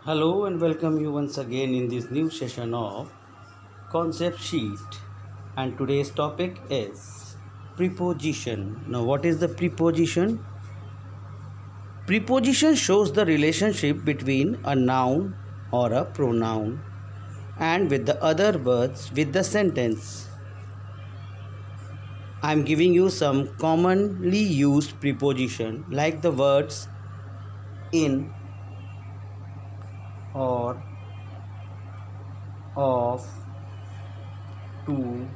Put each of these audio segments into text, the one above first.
Hello and welcome you once again in this new session of Concept Sheet. And today's topic is preposition. Now, what is the preposition? Preposition shows the relationship between a noun or a pronoun and with the other words with the sentence. I am giving you some commonly used preposition like the words in, or, of, to,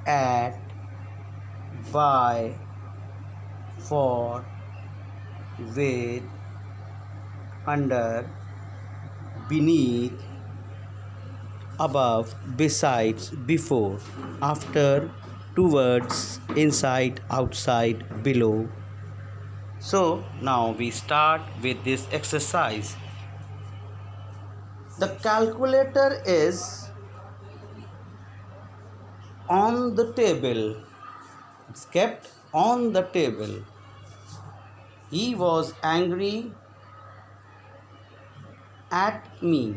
at, by, for, with, under, beneath, above, besides, before, after, towards, inside, outside, below. So now we start with this exercise. The calculator is on the table. It's kept on the table. He was angry at me.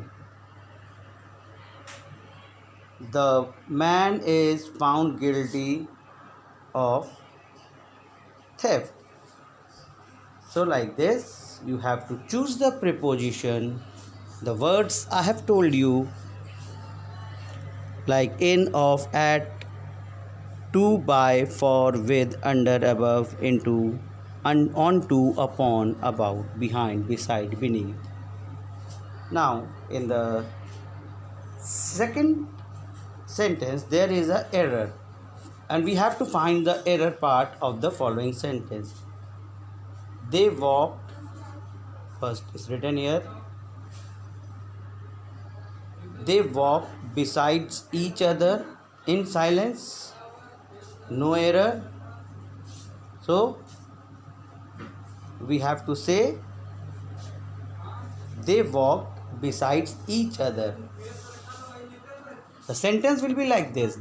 The man is found guilty of theft. So like this, you have to choose the preposition. The words I have told you, like in, of, at, to, by, for, with, under, above, into, onto, upon, about, behind, beside, beneath. Now, in the second sentence, there is an error, and we have to find the error part of the following sentence. They walked, first is written here, they walked besides each other in silence. No error. So we have to say they walked besides each other. The sentence will be like this: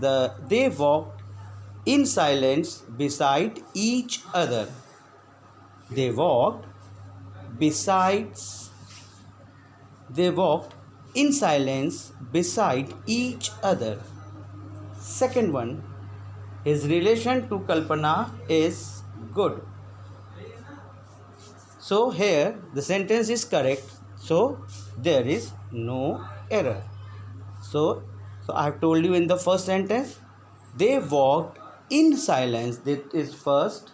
they walked in silence beside each other. They walked besides. They walked in silence beside each other. Second one, his relation to Kalpana is good. So here the sentence is correct. So there is no error. So I have told you in the first sentence, they walked in silence. This is first.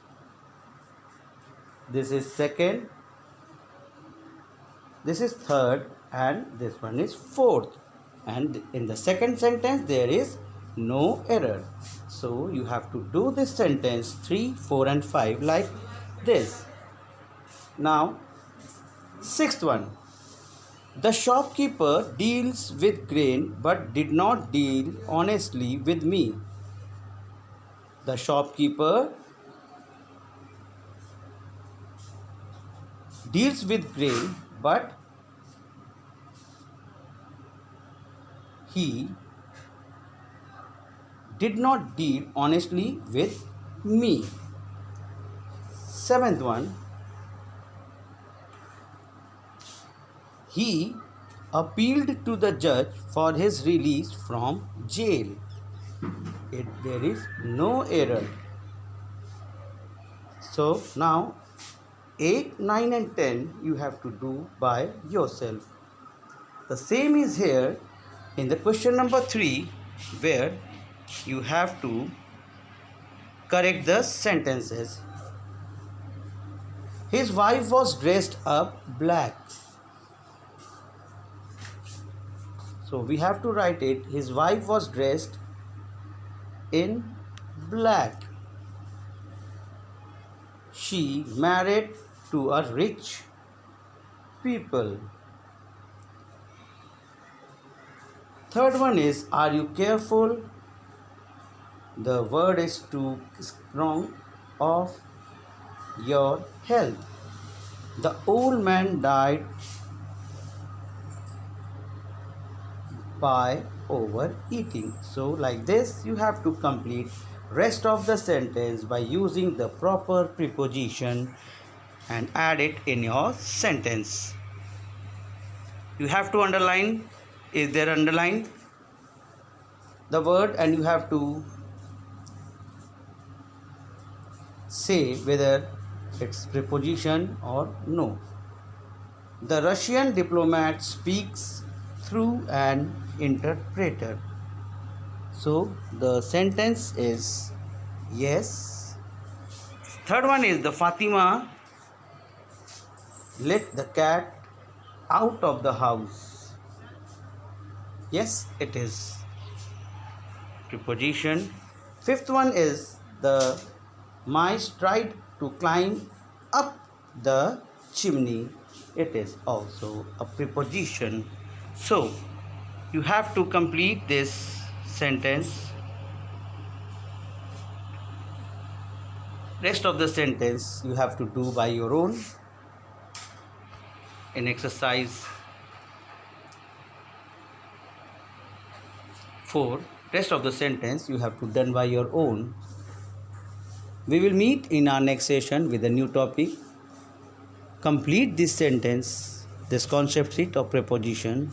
This is second. This is third, and this one is fourth. And in the second sentence, there is no error. So you have to do this sentence 3, 4, and 5 like this. Now, sixth one. The shopkeeper deals with grain but did not deal honestly with me. The shopkeeper deals with grain but he did not deal honestly with me. Seventh one. He appealed to the judge for his release from jail. There is no error. So now 8, 9 and 10 you have to do by yourself. The same is here in the question number 3, where you have to correct the sentences. His wife was dressed up black. So we have to write it. His wife was dressed in black. She married to a rich people. Third one is, are you careful? The word is too strong of your health. The old man died by overeating. So like this you have to complete rest of the sentence by using the proper preposition and add it in your sentence. You have to underline. Is there underline the word, and you have to say whether it's preposition or no. The Russian diplomat speaks through an interpreter. So the sentence is yes. Third one is the Fatima let the cat out of the house. Yes, it is preposition. Fifth one is the mice tried to climb up the chimney. It is also a preposition. So you have to complete this sentence. Rest of the sentence you have to do by your own in exercise 4. Rest of the sentence you have to done by your own. We will meet in our next session with a new topic. Complete this sentence, this concept sheet of preposition